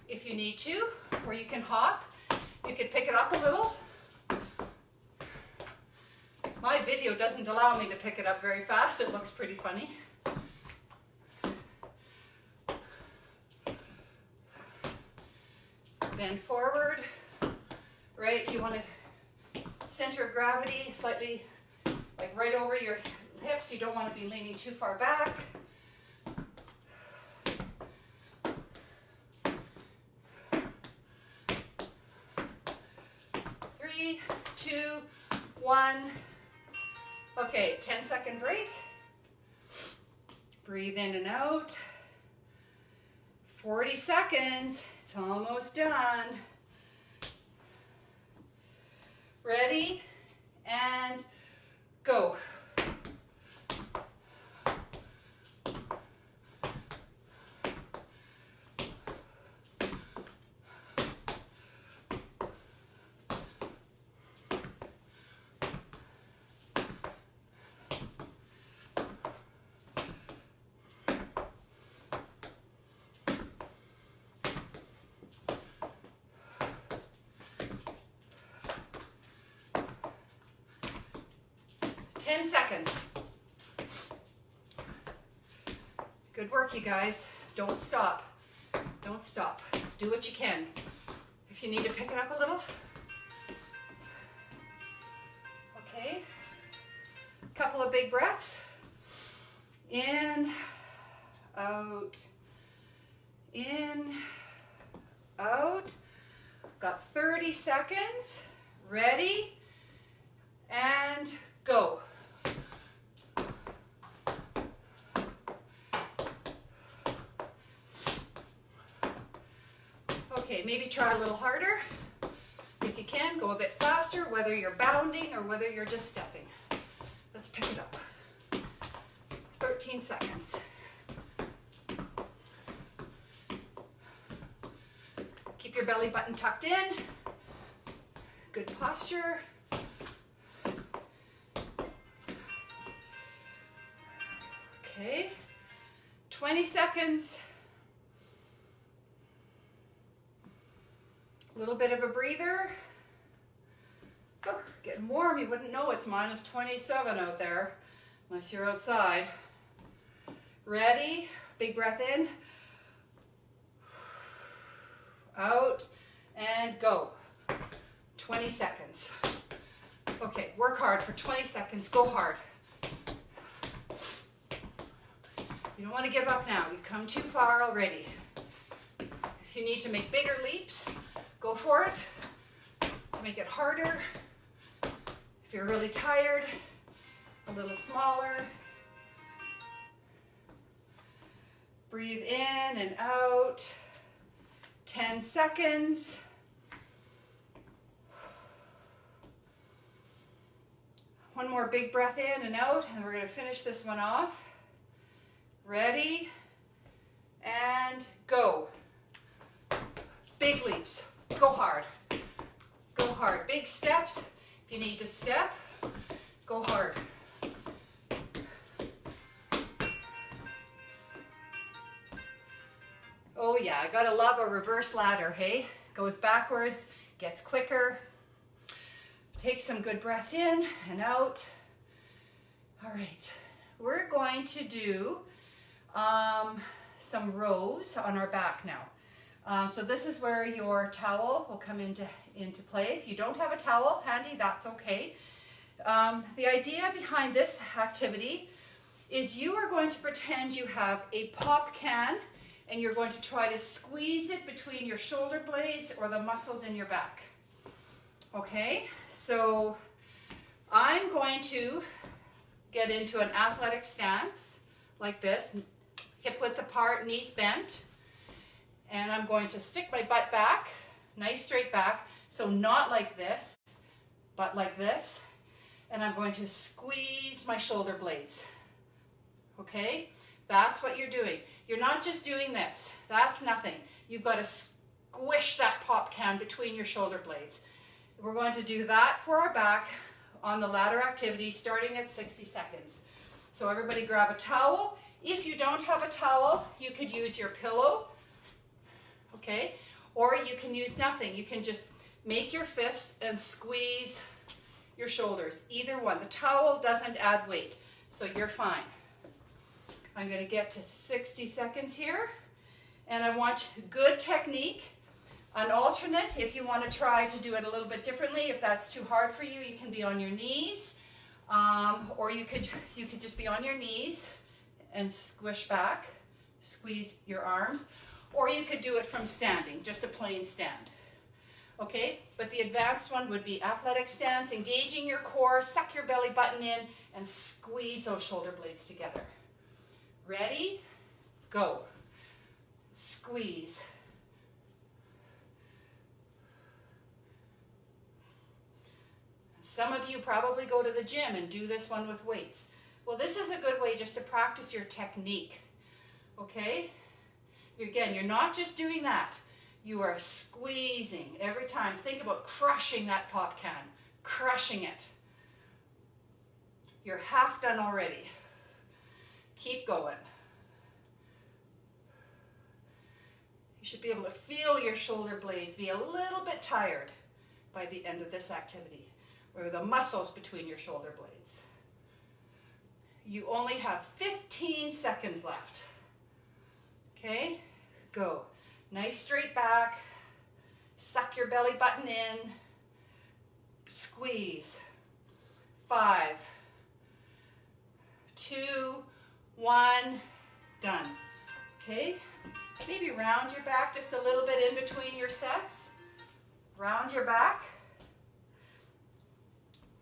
if you need to, or you can hop. You can pick it up a little. My video doesn't allow me to pick it up very fast. It looks pretty funny. Bend forward, right? You want to center of gravity slightly like right over your hips. You don't want to be leaning too far back. Three, 2, 1. Okay, 10-second break. Breathe in and out. 40 seconds. It's almost done. Ready? And go. Ten seconds. Good work, you guys. Don't stop. Don't stop. Do what you can. If you need to pick it up a little. Okay. Couple of big breaths. In, out, in, out. Got 30 seconds. Ready? And go. Okay, maybe try a little harder. If you can, go a bit faster, whether you're bounding or whether you're just stepping. Let's pick it up. 13 seconds. Keep your belly button tucked in. Good posture. Okay, 20 seconds. A little bit of a breather. Oh, getting warm. You wouldn't know it's minus 27 out there unless you're outside. Ready? Big breath in. Out and go. 20 seconds. Okay, work hard for 20 seconds. Go hard. You don't want to give up now. You've come too far already. If you need to make bigger leaps, go for it. To make it harder. If you're really tired, a little smaller. Breathe in and out. 10 seconds. One more big breath in and out, and we're going to finish this one off. Ready, and go. Big leaps. Go hard. Go hard. Big steps. If you need to step, go hard. Oh yeah, I gotta love a reverse ladder, hey? Goes backwards, gets quicker. Take some good breaths in and out. All right, we're going to do some rows on our back now. So this is where your towel will come into play. If you don't have a towel handy, that's okay. The idea behind this activity is you are going to pretend you have a pop can and you're going to try to squeeze it between your shoulder blades or the muscles in your back. Okay, so I'm going to get into an athletic stance like this, hip width apart, knees bent, and I'm going to stick my butt back, nice straight back, so not like this, but like this, and I'm going to squeeze my shoulder blades. Okay, that's what you're doing. You're not just doing this, that's nothing. You've got to squish that pop can between your shoulder blades. We're going to do that for our back on the ladder activity starting at 60 seconds. So everybody grab a towel. If you don't have a towel, you could use your pillow, okay? Or you can use nothing. You can just make your fists and squeeze your shoulders. Either one. The towel doesn't add weight, so you're fine. I'm going to get to 60 seconds here, and I want good technique. An alternate, if you want to try to do it a little bit differently, if that's too hard for you, you can be on your knees, or you could just be on your knees and squish back, squeeze your arms, or you could do it from standing, just a plain stand. Okay, but the advanced one would be athletic stance, engaging your core, suck your belly button in, and squeeze those shoulder blades together. Ready? Go. Squeeze. Some of you probably go to the gym and do this one with weights. Well, this is a good way just to practice your technique, okay? Again, you're not just doing that. You are squeezing every time. Think about crushing that pop can, crushing it. You're half done already. Keep going. You should be able to feel your shoulder blades be a little bit tired by the end of this activity, or the muscles between your shoulder blades. You only have 15 seconds left. Okay, go. Nice straight back, suck your belly button in, squeeze. 5, 2, 1, done. Okay, maybe round your back just a little bit in between your sets. Round your back.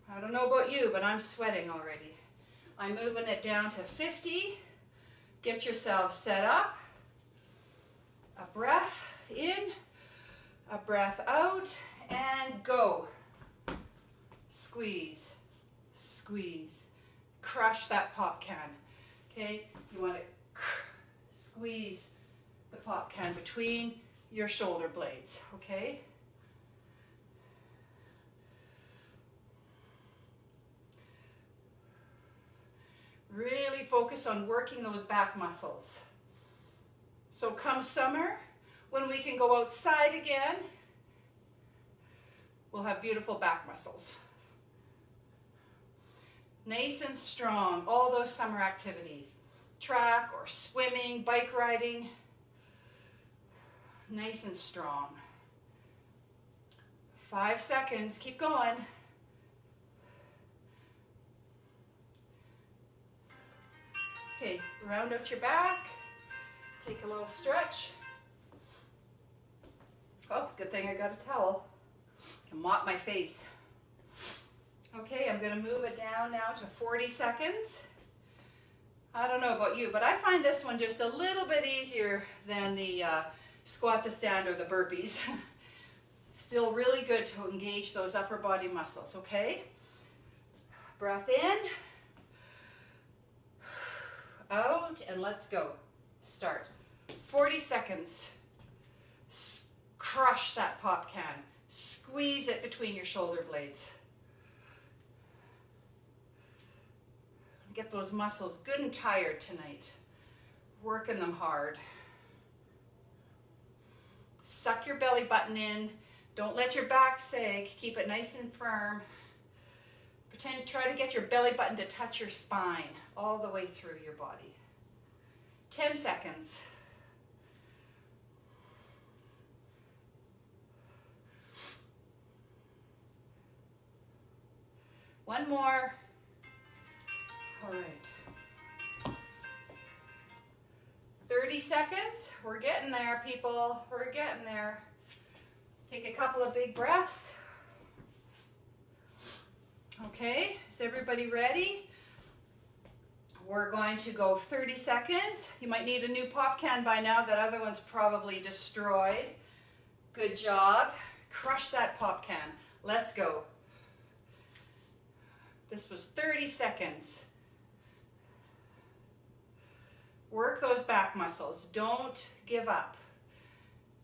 I don't know about you, but I'm sweating already. I'm moving it down to 50. Get yourself set up. A breath in, a breath out, and go. Squeeze, squeeze. Crush that pop can. Okay, you want to squeeze the pop can between your shoulder blades, okay? Really focus on working those back muscles. So come summer, when we can go outside again, we'll have beautiful back muscles. Nice and strong, all those summer activities. Track or swimming, bike riding. Nice and strong. 5 seconds, keep going. Okay, round out your back. Take a little stretch. Oh, good thing I got a towel. I can mop my face. Okay, I'm going to move it down now to 40 seconds. I don't know about you, but I find this one just a little bit easier than the squat to stand or the burpees. Still really good to engage those upper body muscles, okay? Breath in. Out, and let's go. Start. 40 seconds. Crush that pop can. Squeeze it between your shoulder blades. Get those muscles good and tired tonight. Working them hard. Suck your belly button in. Don't let your back sag. Keep it nice and firm. Try to get your belly button to touch your spine all the way through your body. 10 seconds. One more. All right. 30 seconds. We're getting there, people. We're getting there. Take a couple of big breaths. Okay, is everybody ready? We're going to go 30 seconds. You might need a new pop can by now. That other one's probably destroyed. Good job. Crush that pop can. Let's go. This was 30 seconds. Work those back muscles. Don't give up.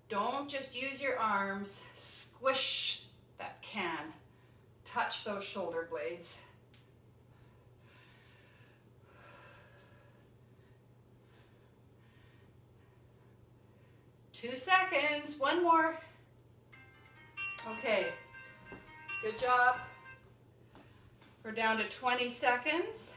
Don't just use your arms. Squish that can. Touch those shoulder blades. Two seconds. One more. Okay. Good job. We're down to 20 seconds.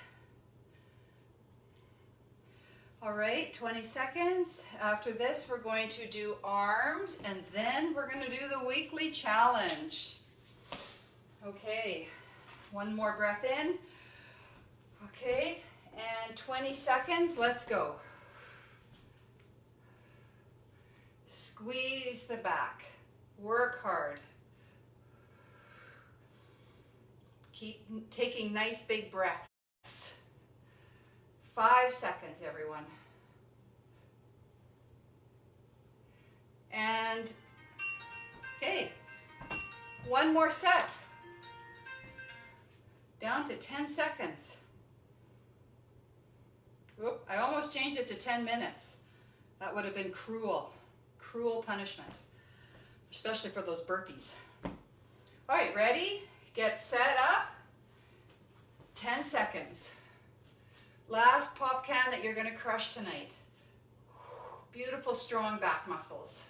All right, 20 seconds. After this, we're going to do arms, and then we're going to do the weekly challenge. Okay, one more breath in. Okay, and 20 seconds. Let's go. Squeeze the back. Work hard. Keep taking nice big breaths. 5 seconds, everyone. And, okay, one more set. Down to 10 seconds. Oop, I almost changed it to 10 minutes. That would have been cruel, cruel punishment, especially for those burpees. All right, ready? Get set up. 10 seconds. Last pop can that you're going to crush tonight. Beautiful, strong back muscles.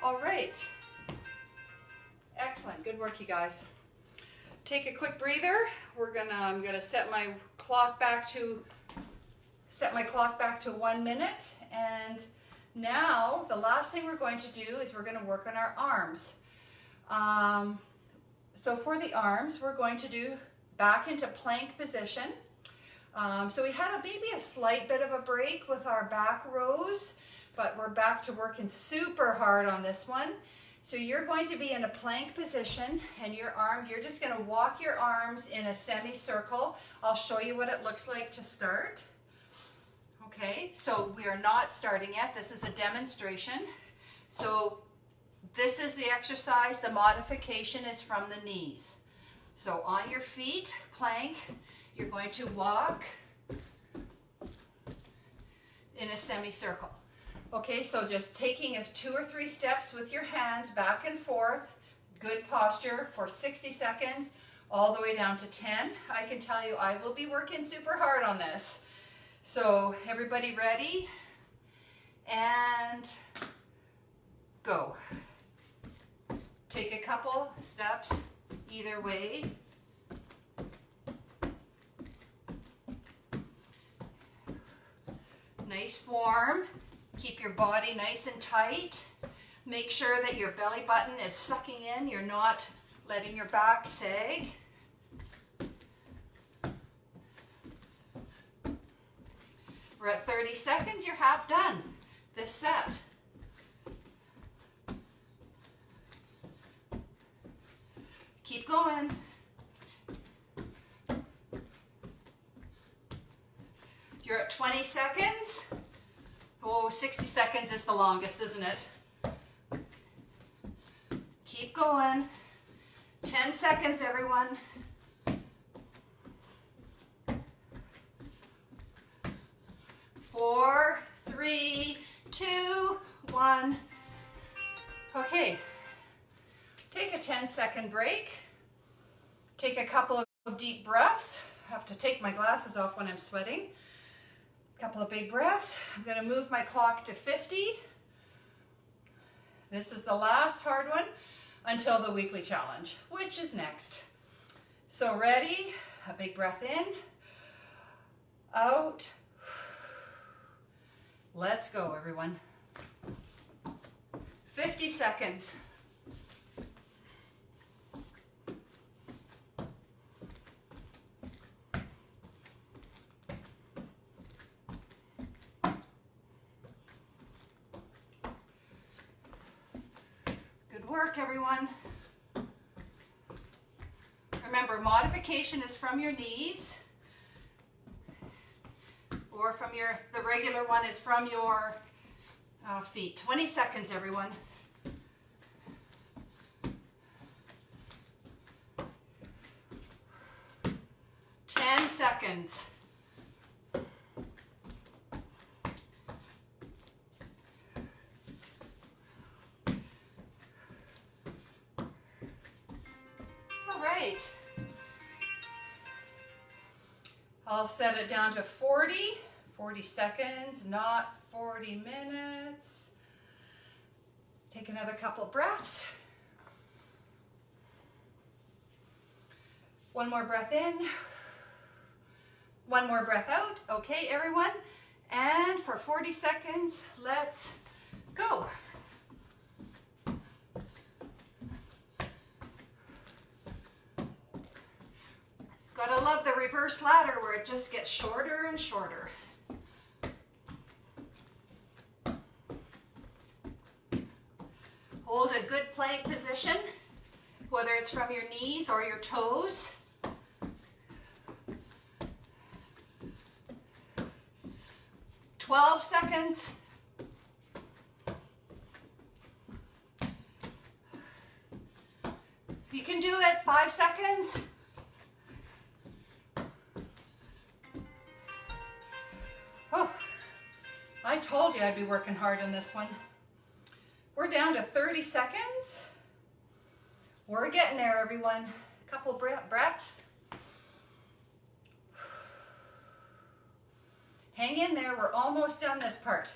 All right. Excellent. Good work, you guys. Take a quick breather. I'm gonna set my clock back to 1 minute. And now the last thing we're going to do is we're going to work on our arms. So for the arms, we're going to do back into plank position. So we had maybe a slight bit of a break with our back rows, but we're back to working super hard on this one. So you're going to be in a plank position, and you're just going to walk your arms in a semicircle. I'll show you what it looks like to start. Okay, so we are not starting yet. This is a demonstration. So this is the exercise. The modification is from the knees. So on your feet, plank, you're going to walk in a semicircle. Okay, so just taking 2 or 3 steps with your hands back and forth, good posture for 60 seconds, all the way down to 10. I can tell you I will be working super hard on this. So everybody ready? And go. Take a couple steps either way. Nice form. Keep your body nice and tight. Make sure that your belly button is sucking in. You're not letting your back sag. We're at 30 seconds, you're half done this set. Keep going. You're at 20 seconds. Oh, 60 seconds is the longest, isn't it? Keep going. 10 seconds, everyone. 4, 3, 2, 1. Okay. Take a 10-second break. Take a couple of deep breaths. I have to take my glasses off when I'm sweating. A couple of big breaths. I'm going to move my clock to 50. This is the last hard one until the weekly challenge, which is next. So ready? A big breath in, out. Let's go, everyone. 50 seconds. Good work, everyone. Remember, modification is from your knees, or from the regular one is from your feet. 20 seconds, everyone. Seconds. All right. I'll set it down to 40 seconds, not 40 minutes. Take another couple breaths. One more breath in. One more breath out. Okay, everyone. And for 40 seconds, let's go. Gotta love the reverse ladder where it just gets shorter and shorter. Hold a good plank position, whether it's from your knees or your toes. 12 seconds. You can do it. 5 seconds. Oh, I told you I'd be working hard on this one. We're down to 30 seconds. We're getting there, everyone. A couple breaths. Hang in there, we're almost done this part.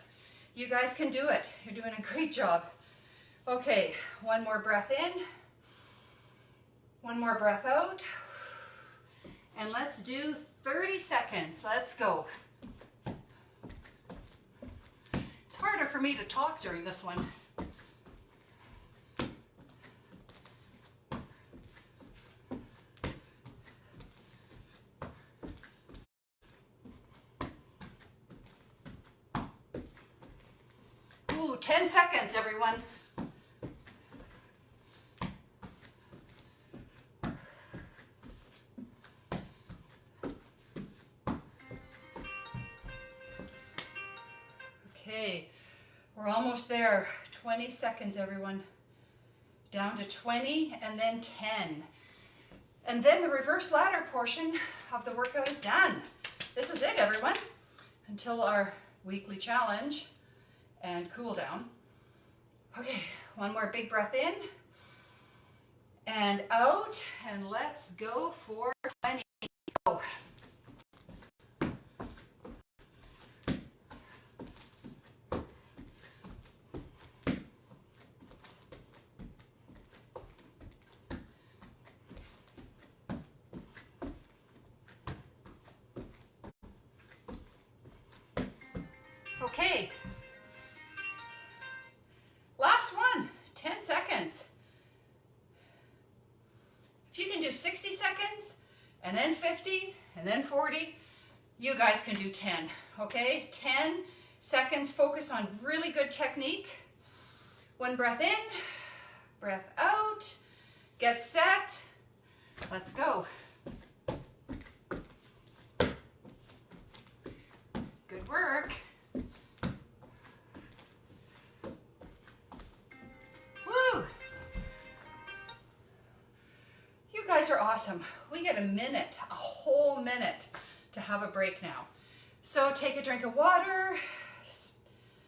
You guys can do it. You're doing a great job. Okay, one more breath in. One more breath out. And let's do 30 seconds. Let's go. It's harder for me to talk during this one. Ooh, 10 seconds, everyone. Okay, we're almost there. 20 seconds, everyone. Down to 20 and then 10. And then the reverse ladder portion of the workout is done. This is it, everyone, until our weekly challenge and cool down. Okay, one more big breath in and out, and let's go for 20. Go. Okay, last one, 10 seconds. If you can do 60 seconds, and then 50, and then 40, You guys can do 10, okay? 10 seconds, focus on really good technique. One breath in, breath out, get set, let's go. Good work. Woo! You guys are awesome. We get a minute, a whole minute to have a break now. So take a drink of water,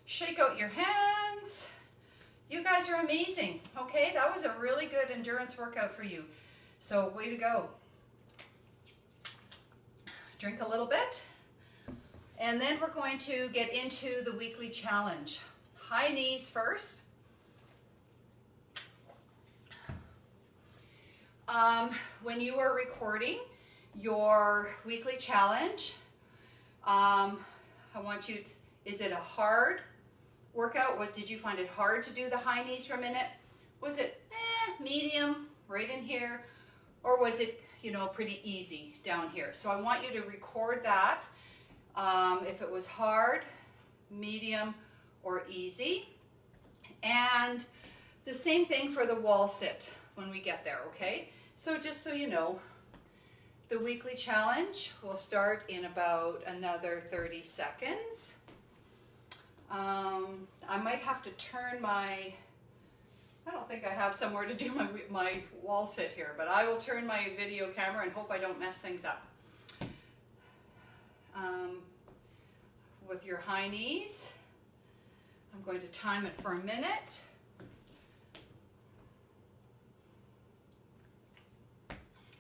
shake out your hands. You guys are amazing, okay? That was a really good endurance workout for you. So way to go. Drink a little bit. And then we're going to get into the weekly challenge. High knees first. When you are recording your weekly challenge, I want you to, is it a hard workout? Did you find it hard to do the high knees for a minute? Was it medium right in here? Or was it, you know, pretty easy down here? So I want you to record that. If it was hard, medium, or easy. And the same thing for the wall sit when we get there, okay? So just so you know, the weekly challenge will start in about another 30 seconds. I might have to turn my, I don't think I have somewhere to do my wall sit here, but I will turn my video camera and hope I don't mess things up. With your high knees, I'm going to time it for a minute.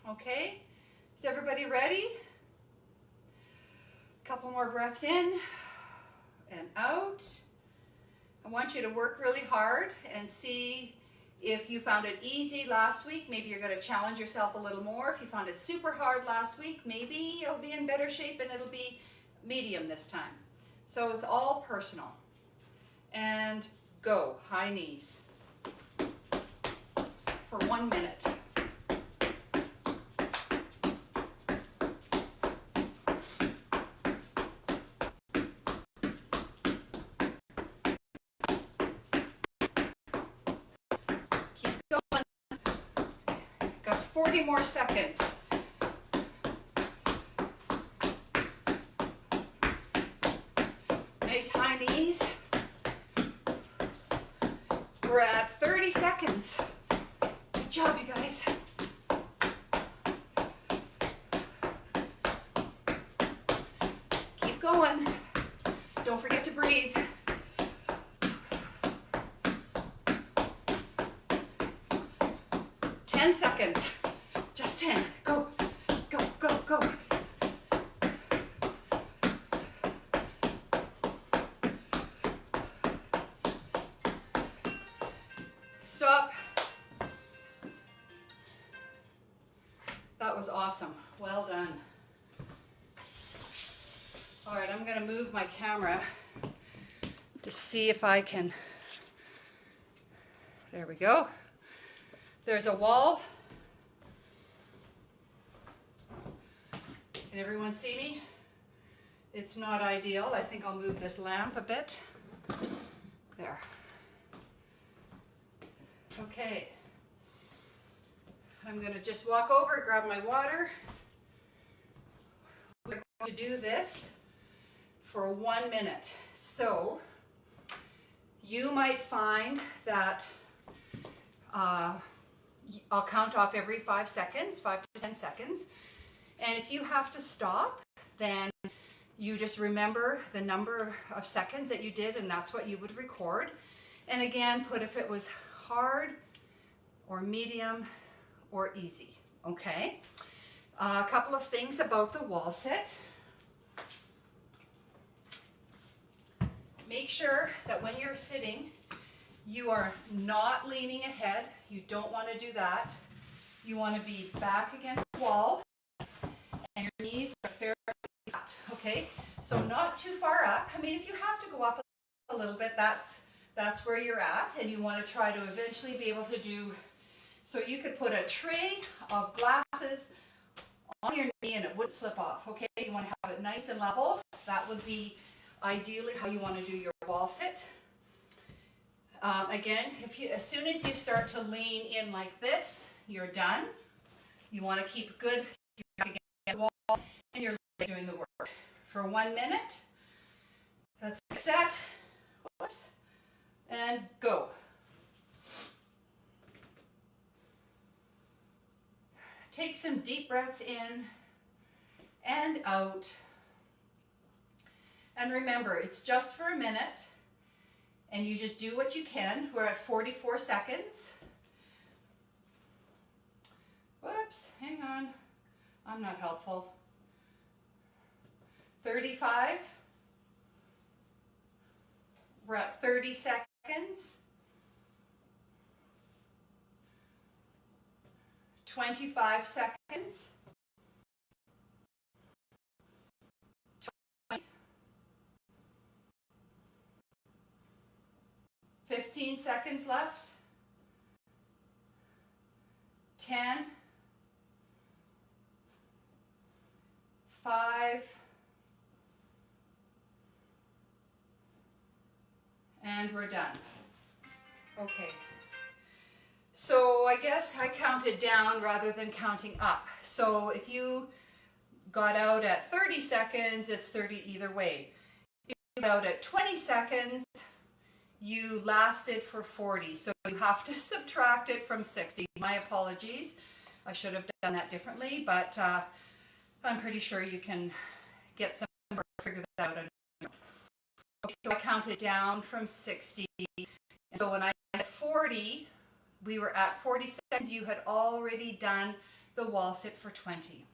Okay, is everybody ready? A couple more breaths in and out. I want you to work really hard and see if you found it easy last week. Maybe you're going to challenge yourself a little more. If you found it super hard last week, maybe you'll be in better shape and it'll be medium this time. So it's all personal. And go, high knees for 1 minute. Keep going. Got 40 more seconds. Nice high knees. We're at 30 seconds. Good job, you guys. Keep going. Don't forget to breathe. Ten seconds. Just 10. Go, go, go, go. Stop. That was awesome. Well done. All right, I'm going to move my camera to see if I can. There we go. There's a wall. Can everyone see me? It's not ideal. I think I'll move this lamp a bit. There. Okay. I'm going to just walk over, grab my water. We're going to do this for 1 minute. So you might find that I'll count off every 5 seconds, 5 to 10 seconds. And if you have to stop, then you just remember the number of seconds that you did, and that's what you would record. And again, put if it was hard or medium or easy, okay? A couple of things about the wall sit. Make sure that when you're sitting, you are not leaning ahead. You don't want to do that. You want to be back against the wall, and your knees are fairly flat, okay? So not too far up. I mean, if you have to go up a little bit, that's where you're at, and you want to try to eventually be able to do, so you could put a tray of glasses on your knee and it would that slip off, okay? You want to have it nice and level. That would be ideally how you want to do your wall sit. Again, as soon as you start to lean in like this, you're done. You want to keep good against the wall and your legs doing the work. For 1 minute, that's that. Whoops. And go. Take some deep breaths in and out. And remember, it's just for a minute. And you just do what you can. We're at 44 seconds. Whoops, hang on. I'm not helpful. 35. We're at 30 seconds. 25 seconds. 20. 15 seconds left. 10. 5. And we're done. Okay. So I guess I counted down rather than counting up. So if you got out at 30 seconds, it's 30 either way. If you got out at 20 seconds, you lasted for 40. So you have to subtract it from 60. My apologies. I should have done that differently, but I'm pretty sure you can get some figure that out. Okay, so I counted down from 60. And so when I had 40, we were at 40 seconds. You had already done the wall sit for 20.